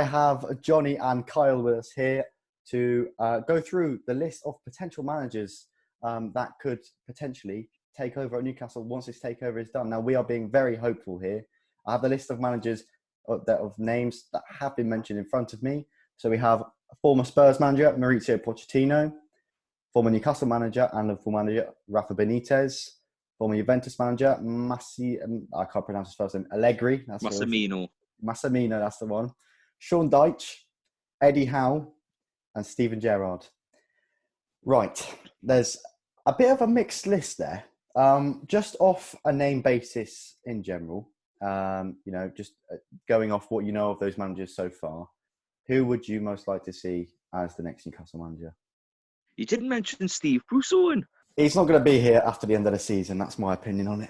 have Jonny and Kyle with us here to go through the list of potential managers that could potentially take over at Newcastle once this takeover is done. Now, we are being very hopeful here. I have the list of managers of names that have been mentioned in front of me. So we have former Spurs manager Mauricio Pochettino, former Newcastle manager and Liverpool manager Rafa Benitez, former Juventus manager I can't pronounce his first name, Allegri. Massimino, that's the one. Sean Dyche, Eddie Howe, and Steven Gerrard. Right, there's a bit of a mixed list there. Just off a name basis in general, just going off what you know of those managers so far, who would you most like to see as the next Newcastle manager? You didn't mention Steve Bruce, Owen. He's not going to be here after the end of the season. That's my opinion on it.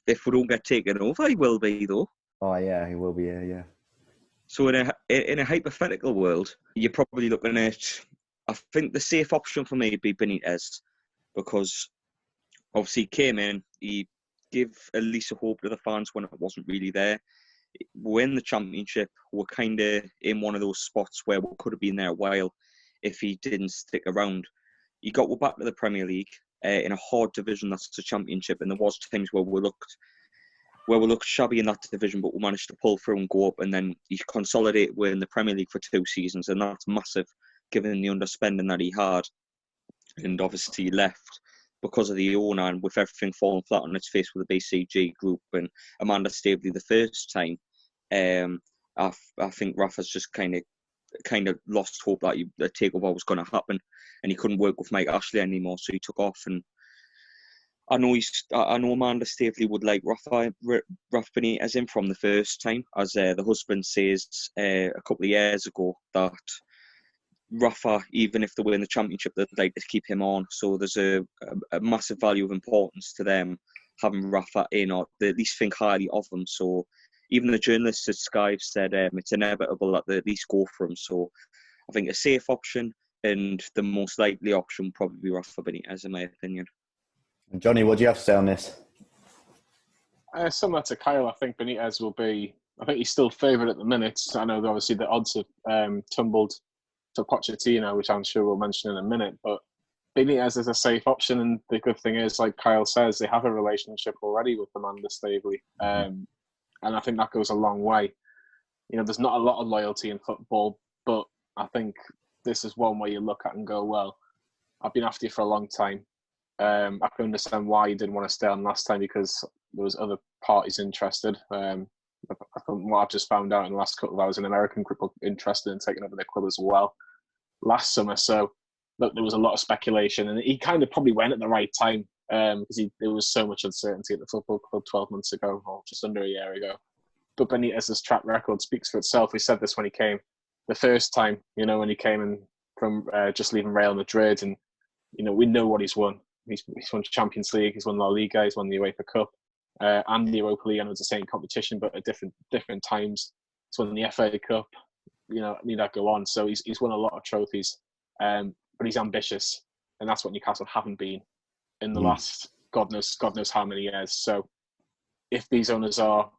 If we don't get taken over, he will be, though. Oh, yeah, he will be here, yeah. So in a hypothetical world, you're probably looking at, I think the safe option for me would be Benitez, because obviously he came in, he gave at least a hope to the fans when it wasn't really there. We're in the Championship, we're kind of in one of those spots where we could have been there a while if he didn't stick around. He got back to the Premier League in a hard division, that's the Championship, and there was times where we looked shabby in that division, but we managed to pull through and go up, and then he consolidated in the Premier League for 2 seasons, and that's massive given the underspending that he had. And obviously he left because of the owner, and with everything falling flat on its face with the BCG group and Amanda Staveley the first time, I think Rafa's just kind of lost hope that the takeover was going to happen, and he couldn't work with Mike Ashley anymore, so he took off. And I know Amanda Staveley would like Rafa Benitez in from the first time, as the husband says a couple of years ago that Rafa, even if they win the Championship, they'd like to keep him on. So there's a massive value of importance to them having Rafa in, or they at least think highly of him. So even the journalists at Sky have said it's inevitable that they at least go for him. So I think a safe option and the most likely option would probably be Rafa Benitez, in my opinion. And Jonny, what do you have to say on this? Similar to Kyle, I think Benitez will be. I think he's still favoured at the minute. I know obviously the odds have tumbled to Pochettino, which I'm sure we'll mention in a minute. But Benitez is a safe option, and the good thing is, like Kyle says, they have a relationship already with Amanda Staveley, and I think that goes a long way. There's not a lot of loyalty in football, but I think this is one where you look at and go, well, I've been after you for a long time. I can understand why you didn't want to stay on last time, because there was other parties interested. From what I've just found out in the last couple of hours, an American group were interested in taking over their club as well last summer. So look, there was a lot of speculation, and he kind of probably went at the right time because there was so much uncertainty at the football club 12 months ago, or just under a year ago. But Benitez's track record speaks for itself. We said this when he came the first time, when he came in from just leaving Real Madrid, and we know what he's won. He's won Champions League, he's won La Liga, he's won the UEFA Cup. And the Europa League. I know it's the same competition, but at different times. He's won the FA Cup. Need that go on. So he's won a lot of trophies, but he's ambitious, and that's what Newcastle haven't been in the last God knows how many years. So if these owners are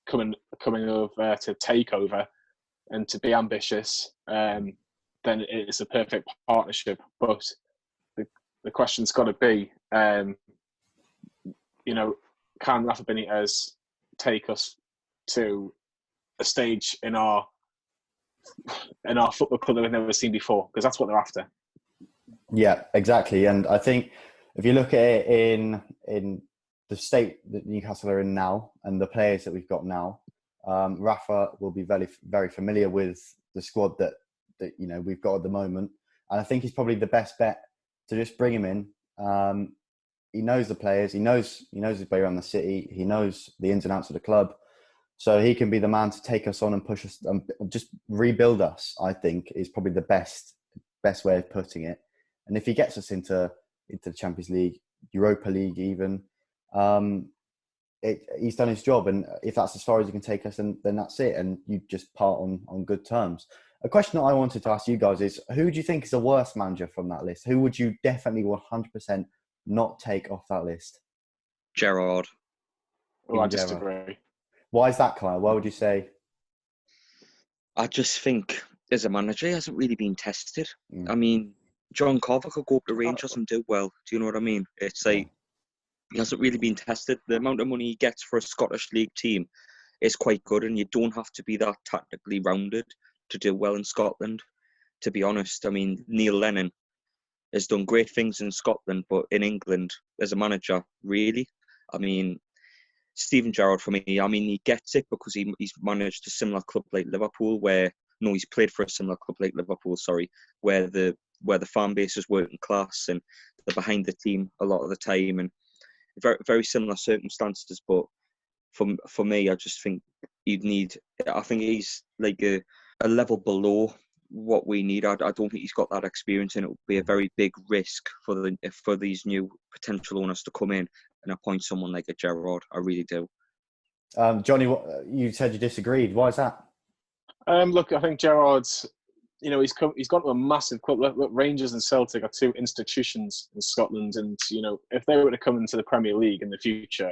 coming over to take over and to be ambitious, then it's a perfect partnership. But the question's got to be, can Rafa Benitez take us to a stage in our football club that we've never seen before? Because that's what they're after. Yeah, exactly. And I think if you look at it in the state that Newcastle are in now and the players that we've got now, Rafa will be very, very familiar with the squad that we've got at the moment. And I think he's probably the best bet to just bring him in. He knows the players. He knows his way around the city. He knows the ins and outs of the club. So he can be the man to take us on and push us and just rebuild us, I think, is probably the best way of putting it. And if he gets us into the Champions League, Europa League even, he's done his job. And if that's as far as he can take us, then that's it. And you just part on good terms. A question that I wanted to ask you guys is, who do you think is the worst manager from that list? Who would you definitely 100% not take off that list? Gerrard. Oh, I disagree. Why is that, Kyle? Why would you say? I just think as a manager, he hasn't really been tested. Mm. I mean, John Carver could go up to Rangers and do well. Do you know what I mean? It's like he hasn't really been tested. The amount of money he gets for a Scottish League team is quite good, and you don't have to be that tactically rounded to do well in Scotland. To be honest, I mean, Neil Lennon has done great things in Scotland, but in England, as a manager, really, I mean, Steven Gerrard for me, I mean, he gets it because he's managed a similar club like Liverpool, he's played for a similar club like Liverpool, where the fan base is working class and they're behind the team a lot of the time, and very very similar circumstances. But for me, I just think I think he's like a level below what we need. I don't think he's got that experience, and it would be a very big risk for these new potential owners to come in and appoint someone like a Gerrard. I really do. Jonny, you said you disagreed. Why is that? Look, I think Gerrard's, he's gone to a massive club. Look, Rangers and Celtic are two institutions in Scotland, and if they were to come into the Premier League in the future,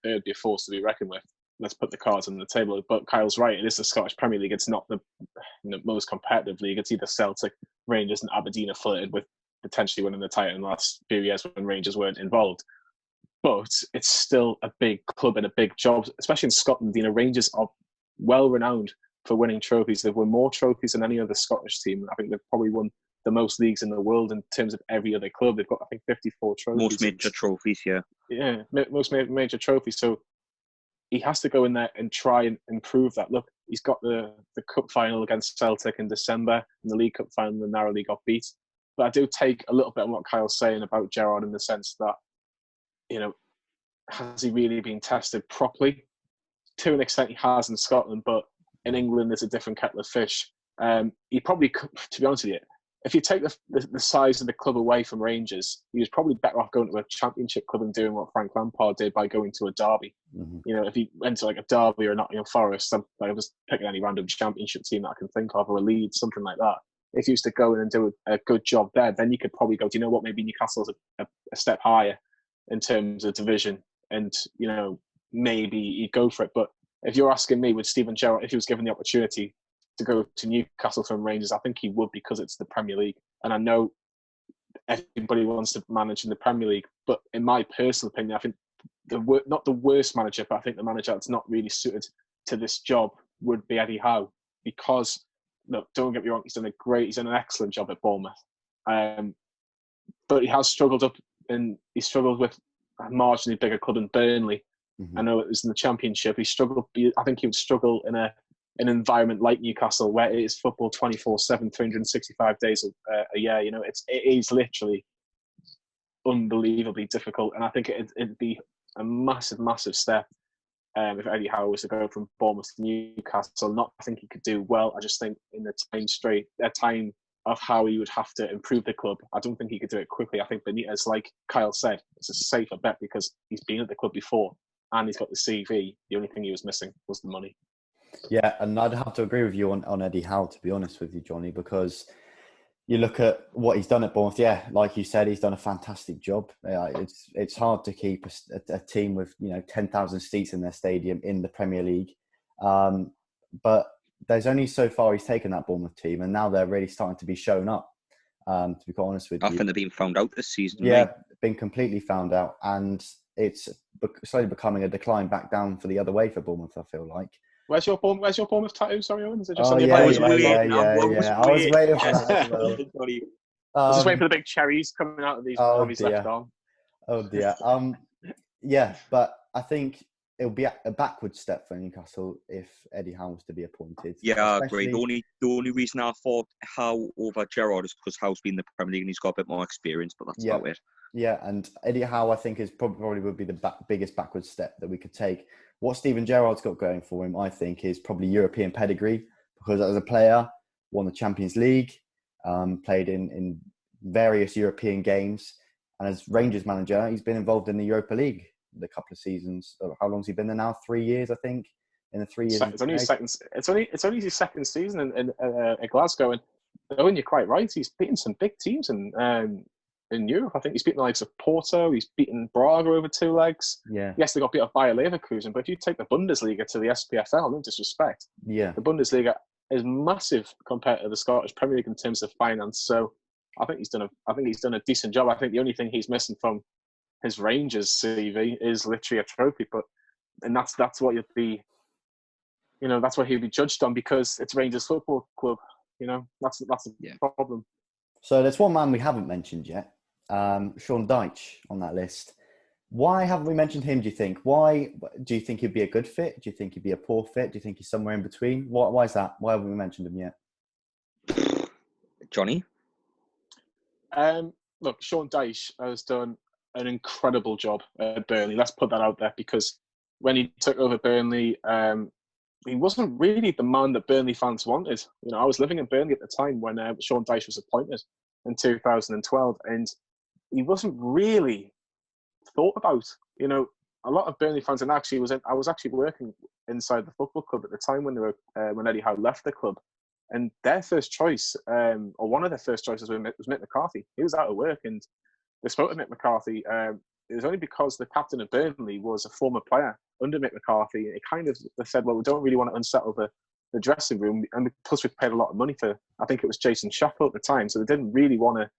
they would be a force to be reckoned with. Let's put the cards on the table. But Kyle's right; it is the Scottish Premier League. It's not the most competitive league. It's either Celtic, Rangers, and Aberdeen are flirted with potentially winning the title in the last few years when Rangers weren't involved. But it's still a big club and a big job, especially in Scotland. Rangers are well renowned for winning trophies. They've won more trophies than any other Scottish team. I think they've probably won the most leagues in the world in terms of every other club. They've got, I think, 54 trophies. Most major trophies, yeah. Yeah, most major trophies. So he has to go in there and try and improve that. Look, he's got the cup final against Celtic in December, and the League Cup final, and narrowly got beat. But I do take a little bit on what Kyle's saying about Gerrard in the sense that, has he really been tested properly? To an extent, he has in Scotland, but in England, there's a different kettle of fish. He probably, to be honest with you, if you take the size of the club away from Rangers, he was probably better off going to a Championship club and doing what Frank Lampard did by going to a Derby. Mm-hmm. If he went to like a Derby or a Nottingham Forest, I was picking any random Championship team that I can think of, or a Leeds, something like that. If he used to go in and do a good job there, then you could probably go, do you know what, maybe Newcastle's a step higher in terms of division, and maybe you'd go for it. But if you're asking me, would Steven Gerrard, if he was given the opportunity to go to Newcastle from Rangers, I think he would, because it's the Premier League. And I know everybody wants to manage in the Premier League, but in my personal opinion, I think not the worst manager, but I think the manager that's not really suited to this job would be Eddie Howe, because look, don't get me wrong, he's done an excellent job at Bournemouth, but he has struggled with a marginally bigger club in Burnley. Mm-hmm. I know it was in the Championship. He struggled. I think he would struggle in an environment like Newcastle, where it is football 24/7, 365 days a year. It is literally unbelievably difficult, and I think it'd be a massive, massive step if Eddie Howe was to go from Bournemouth to Newcastle. Not, I think he could do well. I just think in the time of how he would have to improve the club, I don't think he could do it quickly. I think Benitez, like Kyle said, it's a safer bet because he's been at the club before and he's got the CV. The only thing he was missing was the money. Yeah, and I'd have to agree with you on Eddie Howe, to be honest with you, Jonny, because you look at what he's done at Bournemouth. Yeah, like you said, he's done a fantastic job. It's hard to keep a team with 10,000 seats in their stadium in the Premier League, but there's only so far he's taken that Bournemouth team, and now they're really starting to be shown up. To be quite honest with you, I think they've been found out this season. Yeah, mate. Been completely found out, and it's slowly becoming a decline back down for the other way for Bournemouth, I feel like. Where's your Bournemouth tattoo? Sorry, Owen. Is it just on your yeah. I was waiting for that as well. I was just waiting for the big cherries coming out of his left arm. Oh dear. Yeah, but I think it'll be a backward step for Newcastle if Eddie Howe was to be appointed. Yeah, I agree. The only reason I thought Howe over Gerrard is because Howe's been in the Premier League and he's got a bit more experience, but that's about it. Yeah, and Eddie Howe, I think, is probably would be the biggest backward step that we could take. What Steven Gerrard's got going for him, I think, is probably European pedigree, because as a player, won the Champions League, played in various European games, and as Rangers manager, he's been involved in the Europa League the couple of seasons. How long's he been there now? 3 years, I think. In the 3 years, it's only his second season in Glasgow, and Owen, you're quite right. He's beaten some big teams in Europe. I think he's beaten the likes of Porto. He's beaten Braga over 2 legs. Yeah. Yes, they got beat up by Leverkusen, but if you take the Bundesliga to the SPFL, no disrespect. Yeah. The Bundesliga is massive compared to the Scottish Premier League in terms of finance. So I think he's done a decent job. I think the only thing he's missing from his Rangers CV is literally a trophy, and that's what you'd be, that's what he'd be judged on, because it's Rangers Football Club. That's the problem. So there's one man we haven't mentioned yet, Sean Dyche on that list. Why haven't we mentioned him, do you think? Why do you think he'd be a good fit? Do you think he'd be a poor fit? Do you think he's somewhere in between? Why is that? Why haven't we mentioned him yet? Jonny? Look, Sean Dyche has done an incredible job at Burnley. Let's put that out there, because when he took over Burnley, he wasn't really the man that Burnley fans wanted. I was living in Burnley at the time when Sean Dyche was appointed in 2012, and he wasn't really thought about. A lot of Burnley fans, and I was actually working inside the football club at the time when Eddie Howe left the club, and their first choice, or one of their first choices, was Mick McCarthy. He was out of work, and they spoke to Mick McCarthy. It was only because the captain of Burnley was a former player under Mick McCarthy. It kind of, they said, well, we don't really want to unsettle the dressing room, and plus we paid a lot of money for, I think it was Jason Sheffield at the time, so they didn't really want to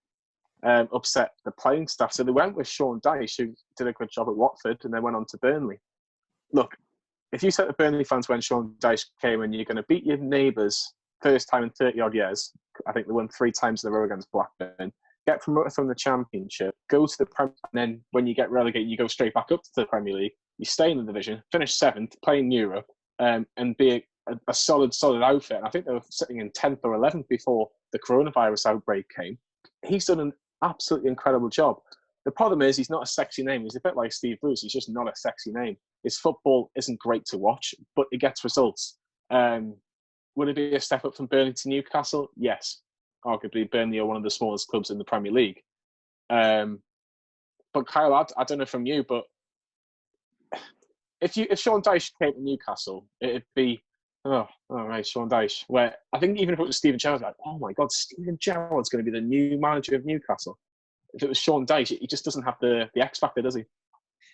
upset the playing staff. So they went with Sean Dyche, who did a good job at Watford, and then went on to Burnley. Look, if you said to Burnley fans when Sean Dyche came in, you're going to beat your neighbours first time in 30-odd years. I think they won 3 times in a row against Blackburn. Get promoted from the Championship, go to the Premier, and then when you get relegated, you go straight back up to the Premier League. You stay in the division, finish 7th, play in Europe, and be a solid outfit. And I think they were sitting in 10th or 11th before the coronavirus outbreak came. He's done an absolutely incredible job. The problem is he's not a sexy name. He's a bit like Steve Bruce. He's just not a sexy name. His football isn't great to watch, but it gets results. Would it be a step up from Burnley to Newcastle? Yes. Arguably, Burnley are one of the smallest clubs in the Premier League. But Kyle, I don't know from you, but if Sean Dyche came to Newcastle, it'd be, all right, Sean Dyche. Where I think even if it was Steven Gerrard, like, oh my God, Steven Gerrard's going to be the new manager of Newcastle. If it was Sean Dyche, he just doesn't have the X factor, does he?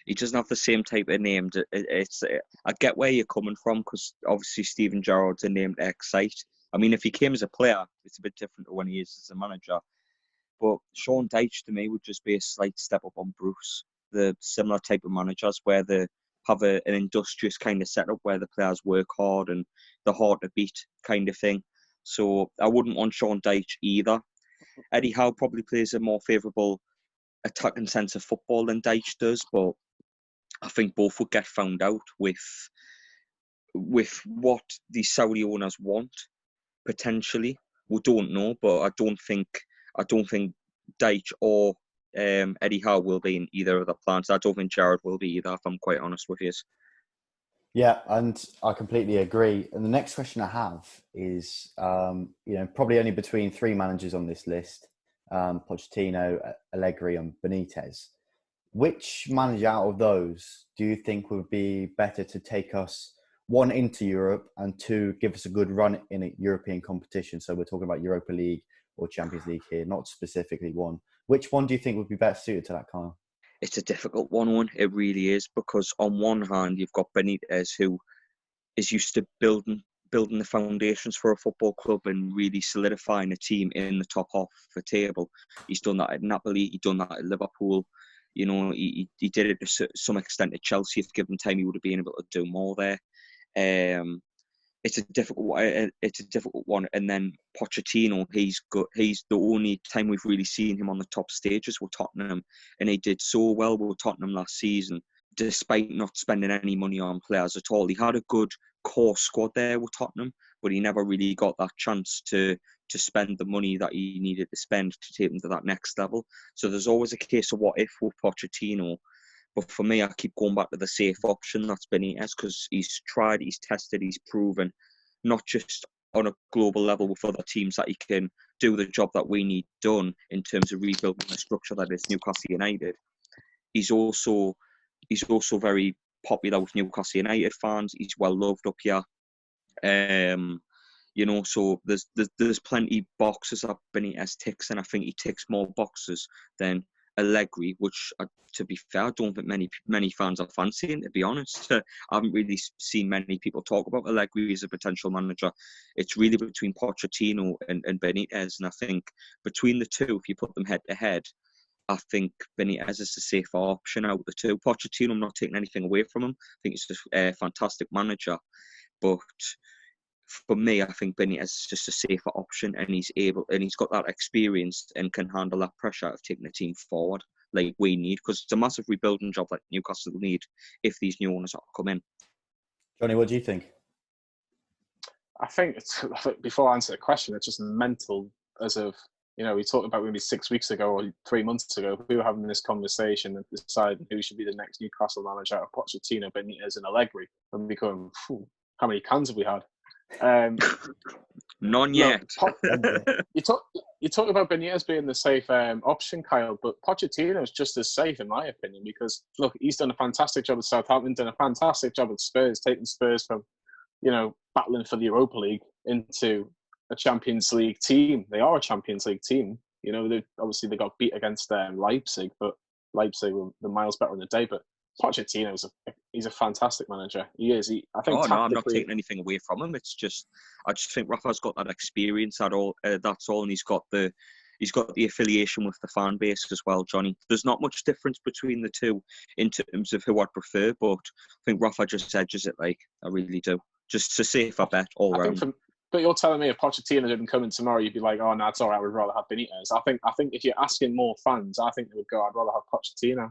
He doesn't have the same type of name. I get where you're coming from, because obviously Steven Gerrard's a name to excite. I mean, if he came as a player, it's a bit different to when he is as a manager. But Sean Dyche, to me, would just be a slight step up on Bruce. The similar type of managers where they have an industrious kind of setup where the players work hard and they're hard to beat kind of thing. So I wouldn't want Sean Dyche either. Eddie Howe probably plays a more favourable attacking sense of football than Dyche does, but I think both would get found out with what the Saudi owners want. Potentially, we don't know, but I don't think Dyche or Eddie Howe will be in either of the plans. I don't think Gerrard will be either, if I'm quite honest with you. Yeah, and I completely agree. And the next question I have is, probably only between 3 managers on this list, Pochettino, Allegri and Benitez. Which manager out of those do you think would be better to take us, 1, into Europe, and 2, give us a good run in a European competition? So we're talking about Europa League or Champions League here, not specifically one. Which one do you think would be better suited to that, Kyle? It's a difficult one. It really is, because on one hand, you've got Benitez, who is used to building the foundations for a football club and really solidifying a team in the top half of the table. He's done that at Napoli. He's done that at Liverpool. He did it to some extent at Chelsea. If given time, he would have been able to do more there. It's a difficult one. And then Pochettino, he's the only time we've really seen him on the top stages with Tottenham, and he did so well with Tottenham last season, despite not spending any money on players at all. He had a good core squad there with Tottenham, but he never really got that chance to spend the money that he needed to spend to take him to that next level. So there's always a case of what if with Pochettino. But for me, I keep going back to the safe option. That's Benitez, because he's tried, he's tested, he's proven, not just on a global level with other teams, that he can do the job that we need done in terms of rebuilding the structure that is Newcastle United. He's also very popular with Newcastle United fans. He's well loved up here. So there's plenty boxes that Benitez ticks, and I think he ticks more boxes than Allegri, which, to be fair, I don't think many fans are fancying, to be honest. I haven't really seen many people talk about Allegri as a potential manager. It's really between Pochettino and Benitez, and I think between the two, if you put them head to head, I think Benitez is the safer option out of the two. Pochettino, I'm not taking anything away from him. I think he's a fantastic manager. But for me, I think Benitez is just a safer option, and he's got that experience and can handle that pressure of taking the team forward like we need, because it's a massive rebuilding job that Newcastle need if these new owners are to come in. Jonny, what do you think? I think before I answer the question, it's just mental as of, we talked about maybe 6 weeks ago or 3 months ago, we were having this conversation and deciding who should be the next Newcastle manager out of Pochettino, Benitez and Allegri. And we're going, how many cans have we had? None yet. You talk about Benitez being the safe option, Kyle, but Pochettino is just as safe, in my opinion, because, look, he's done a fantastic job at Southampton, done a fantastic job at Spurs, taking Spurs from, battling for the Europa League into a Champions League team. They are a Champions League team. They got beat against Leipzig, but Leipzig were the miles better on the day. But Pochettino he's a fantastic manager. He is. I think. No, I'm not taking anything away from him. It's just I just think Rafa's got that experience. That's all, and he's got the affiliation with the fan base as well, Jonny. There's not much difference between the two in terms of who I prefer, but I think Rafa just edges it. I really do. Just a safer bet all round. But you're telling me if Pochettino didn't come in tomorrow, you'd be like, oh, no, it's all right, we'd rather have Benitez. I think if you're asking more fans, I think they would go, I'd rather have Pochettino.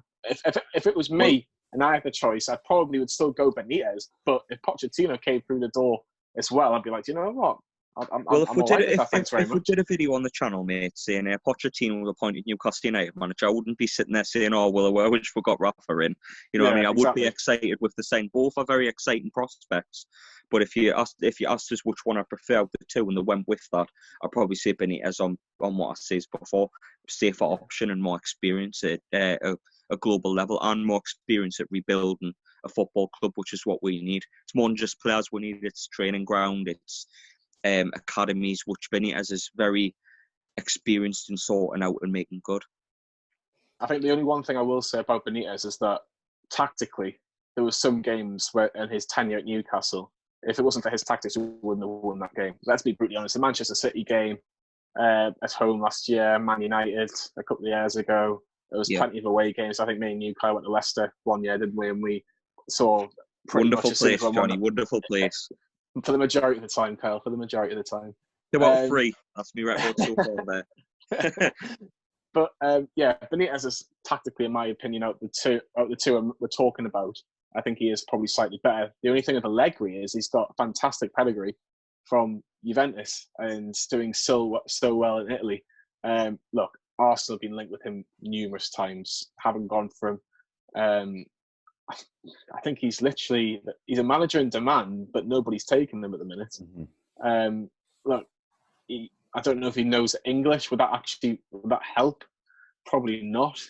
If it was me and I had the choice, I probably would still go Benitez. But if Pochettino came through the door as well, I'd be like, you know what? If we did a video on the channel, mate, saying Pochettino was appointed Newcastle United manager, I wouldn't be sitting there saying, "Oh, well, I wish we got Rafa in." What I mean? I would be excited with the same. Both are very exciting prospects. But if you asked us which one I prefer out the two, and they went with that, I'd probably say Benitez on what I said before, safer option and more experience at a global level, and more experience at rebuilding a football club, which is what we need. It's more than just players we need. It's training ground. It's academies, which Benitez is very experienced in sorting out and making good. I think the only one thing I will say about Benitez is that tactically, there was some games where in his tenure at Newcastle, if it wasn't for his tactics, we wouldn't have won that game. Let's be brutally honest. The Manchester City game at home last year, Man United a couple of years ago, there was plenty of away games. I think me and you, Kyle, went to Leicester one year, didn't we? And we saw wonderful place, Jonny. Wonderful place. For the majority of the time, Kyle. For the majority of the time. About 3. That's me record so far there. But Benitez is tactically, in my opinion, out the two we're talking about, I think he is probably slightly better. The only thing with Allegri is he's got fantastic pedigree from Juventus and doing so well in Italy. Look, Arsenal have been linked with him numerous times, haven't gone for him. I think he's a manager in demand, but nobody's taking them at the minute. Mm-hmm. Look, I don't know if he knows English. Would that help? Probably not.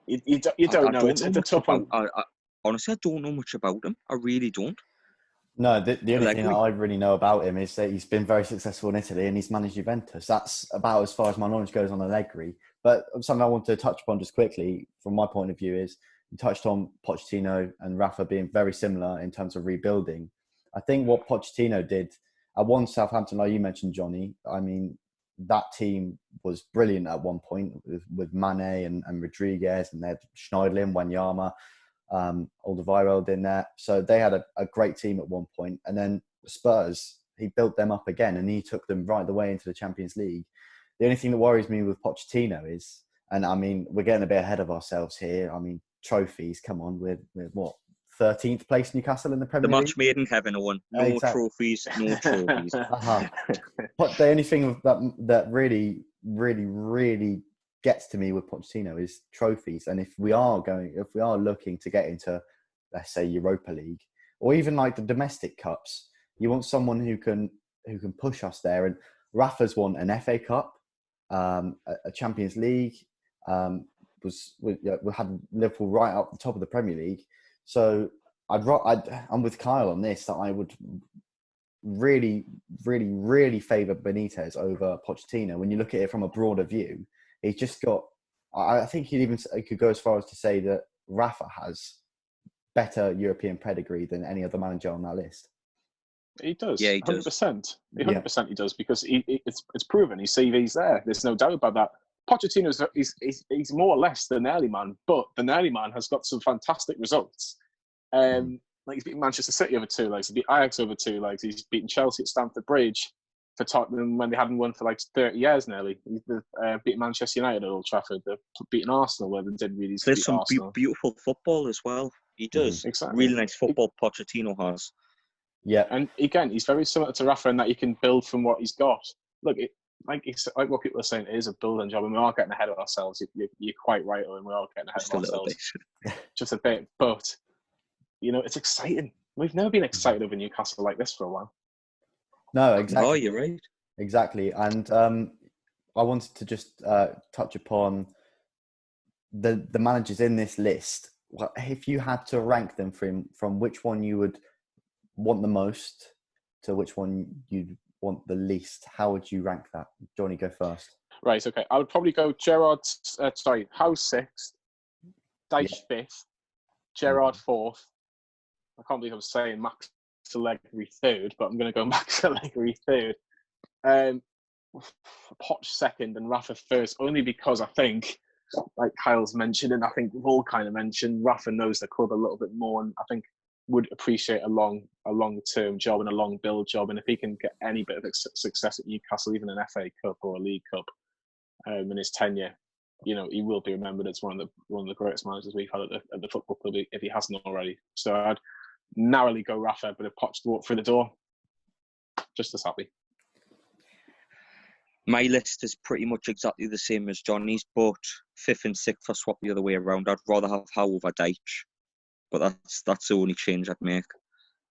You don't know. It's a tough one. Honestly, I don't know much about him. I really don't. No, the only thing that I really know about him is that he's been very successful in Italy and he's managed Juventus. That's about as far as my knowledge goes on Allegri. But something I want to touch upon just quickly, from my point of view, is you touched on Pochettino and Rafa being very similar in terms of rebuilding. I think what Pochettino did at Southampton, like you mentioned, Jonny, I mean, that team was brilliant at one point with Mane and Rodriguez, and they had Schneiderlin, Wanyama, Alderweireld in there. So they had a great team at one point. And then Spurs, he built them up again and he took them right the way into the Champions League. The only thing that worries me with Pochettino is, and I mean, we're getting a bit ahead of ourselves here. I mean, trophies, come on, we're what? 13th place Newcastle in the Premier League. The match made in heaven, Owen. No trophies, no trophies. But the only thing that really, really, really gets to me with Pochettino is trophies. And if we are looking to get into, let's say, Europa League or even like the domestic cups, you want someone who can push us there. And Rafa's won an FA Cup, a Champions League. We had Liverpool right up the top of the Premier League. So I'm with Kyle on this, that I would really, really, really favour Benitez over Pochettino. When you look at it from a broader view, he's just got I think he could go as far as to say that Rafa has better European pedigree than any other manager on that list. He does. Yeah, he does. 100%. 100% he does, because it's proven. His CV's there. There's no doubt about that. Pochettino's he's more or less the Early man, but the Early man has got some fantastic results. Like he's beaten Manchester City over 2 legs. He beat Ajax over 2 legs. He's beaten Chelsea at Stamford Bridge for Tottenham when they hadn't won for like 30 years nearly. He's beaten Manchester United at Old Trafford. They've beaten Arsenal where they didn't really beat There's some Arsenal. beautiful football as well. He does. Exactly. Really nice football Pochettino has. Yeah. And again, he's very similar to Rafa in that you can build from what he's got. Look, like what people are saying, it is a building job, and we are getting ahead of ourselves. You're quite right, Owen. We are getting ahead of ourselves. Just a bit. But, it's exciting. We've never been excited over Newcastle like this for a while. No, exactly. Oh, you're right. Exactly. And I wanted to just touch upon the managers in this list. If you had to rank them from which one you would want the most to which one you'd want the least, how would you rank that? Jonny, go first. Right, okay. I would probably go House 6th, Dyche 5th, Gerrard 4th. I can't believe I'm saying Max Allegri 3rd, but I'm going to go Max Allegri 3rd. Poch 2nd and Rafa 1st, only because I think, like Kyle's mentioned, and I think we've all kind of mentioned, Rafa knows the club a little bit more, and I think would appreciate a long-term job and a long build job. And if he can get any bit of success at Newcastle, even an FA Cup or a League Cup, in his tenure, he will be remembered as one of the greatest managers we've had at the football club if he hasn't already. So I'd narrowly go Rafa, but if Poch walked through the door, just as happy. My list is pretty much exactly the same as Johnny's, but 5th and 6th are swapped the other way around. I'd rather have Howe over Dyche. But that's the only change I'd make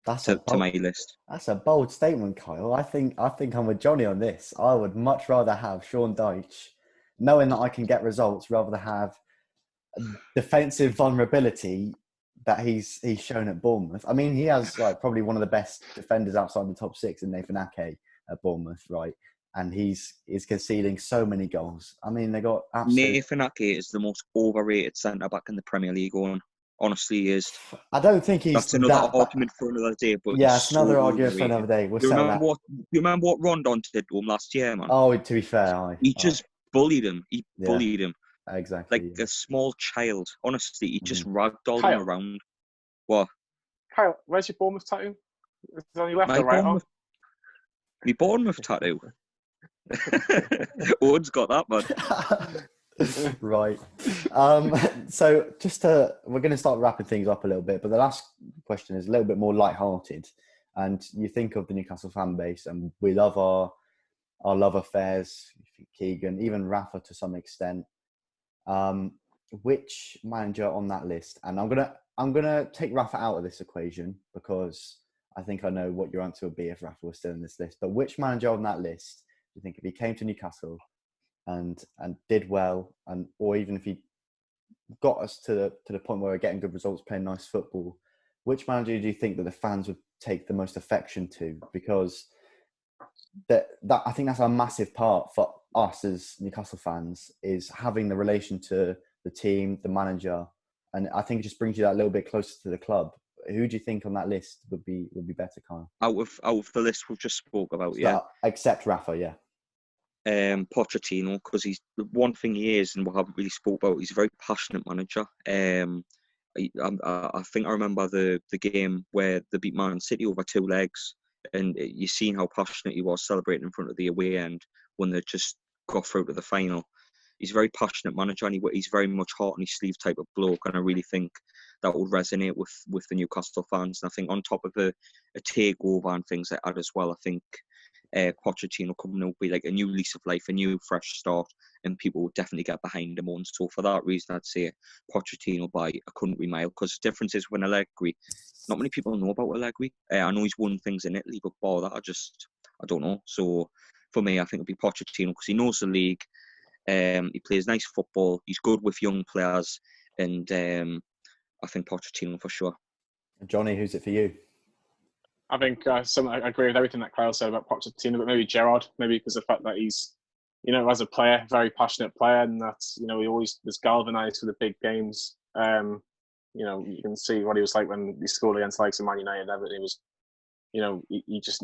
to my list. That's a bold statement, Kyle. I think I'm with Jonny on this. I would much rather have Sean Dyche, knowing that I can get results, rather than have defensive vulnerability that he's shown at Bournemouth. I mean, he has probably one of the best defenders outside the top 6 in Nathan Ake at Bournemouth, right? And he's conceding so many goals. I mean, they got absolutely... Nathan Ake is the most overrated centre-back in the Premier League, Owen. Honestly, he is. I don't think he's... That's another argument for another day. But yeah, it's another argument for another day. You remember what Rondon did to him last year, man? Oh, to be fair, he just bullied him. He bullied him. Exactly. Like a small child. Honestly, he just ragdolled him around. What? Kyle, where's your Bournemouth tattoo? Is it on your left or right arm? My Bournemouth tattoo. Owen's got that, man. Right. So we're going to start wrapping things up a little bit, but the last question is a little bit more light-hearted. And you think of the Newcastle fan base, and we love our love affairs, Keegan, even Rafa to some extent. Which manager on that list? And I'm gonna take Rafa out of this equation because I think I know what your answer would be if Rafa was still in this list. But which manager on that list do you think, if he came to Newcastle and did well, or even if he got us to the point where we're getting good results, playing nice football, which manager do you think that the fans would take the most affection to? Because that I think that's a massive part for us as Newcastle fans, is having the relation to the team, the manager, and I think it just brings you that little bit closer to the club. Who do you think on that list would be better, Kyle? Out of the list we've just spoke about, yeah. Except Rafa, yeah. Pochettino, because he's the one thing he is, and we haven't really spoke about. He's a very passionate manager. I think I remember the game where they beat Man City over 2 legs, and you seen how passionate he was celebrating in front of the away end when they just got through to the final. He's a very passionate manager, and he's very much heart on his sleeve type of bloke, and I really think that would resonate with the Newcastle fans. And I think on top of a takeover and things like that as well, I think Pochettino coming up will be like a new lease of life, a new fresh start, and people will definitely get behind him on. So for that reason, I'd say Pochettino by a country mile, because the difference is when Allegri, not many people know about Allegri. I know he's won things in Italy, but bar that, I don't know. So for me, I think it'll be Pochettino because he knows the league. He plays nice football. He's good with young players, and I think Pochettino for sure. Jonny, who's it for you? I think I agree with everything that Kyle said about Pochettino, but maybe Gerrard, maybe because of the fact that he's as a player, very passionate player, and that's, he always was galvanised for the big games. You can see what he was like when he scored against likes of Man United and Everton. He was,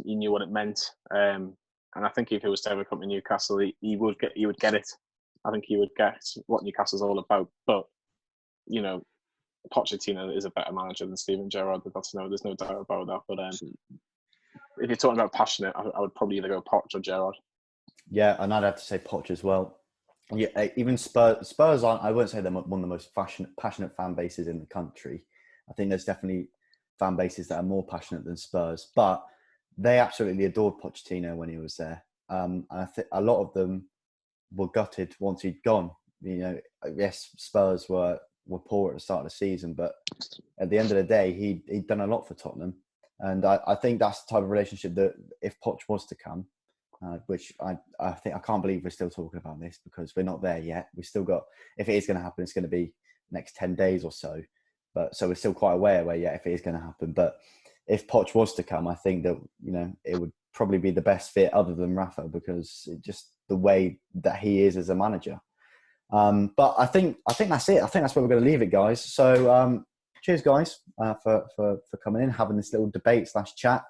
he knew what it meant. And I think if he was to ever come to Newcastle, he would get it. I think he would get what Newcastle's all about. But, Pochettino is a better manager than Steven Gerrard. There's no doubt about that. But if you're talking about passionate, I would probably either go Poch or Gerrard. Yeah, and I'd have to say Poch as well. Yeah, even Spurs aren't. I wouldn't say they're one of the most passionate fan bases in the country. I think there's definitely fan bases that are more passionate than Spurs, but they absolutely adored Pochettino when he was there. And I think a lot of them were gutted once he'd gone. Yes, Spurs were poor at the start of the season, but at the end of the day, he'd done a lot for Tottenham, and I think that's the type of relationship that if Poch was to come. Which I can't believe we're still talking about this because we're not there yet. We still got, if it is going to happen, it's going to be next 10 days or so. But so we're still quite aware if it is going to happen. But if Poch was to come, I think that, it would probably be the best fit other than Rafa because just the way that he is as a manager. But I think that's it. I think that's where we're going to leave it, guys. So cheers, guys, for coming in, having this little debate / chat.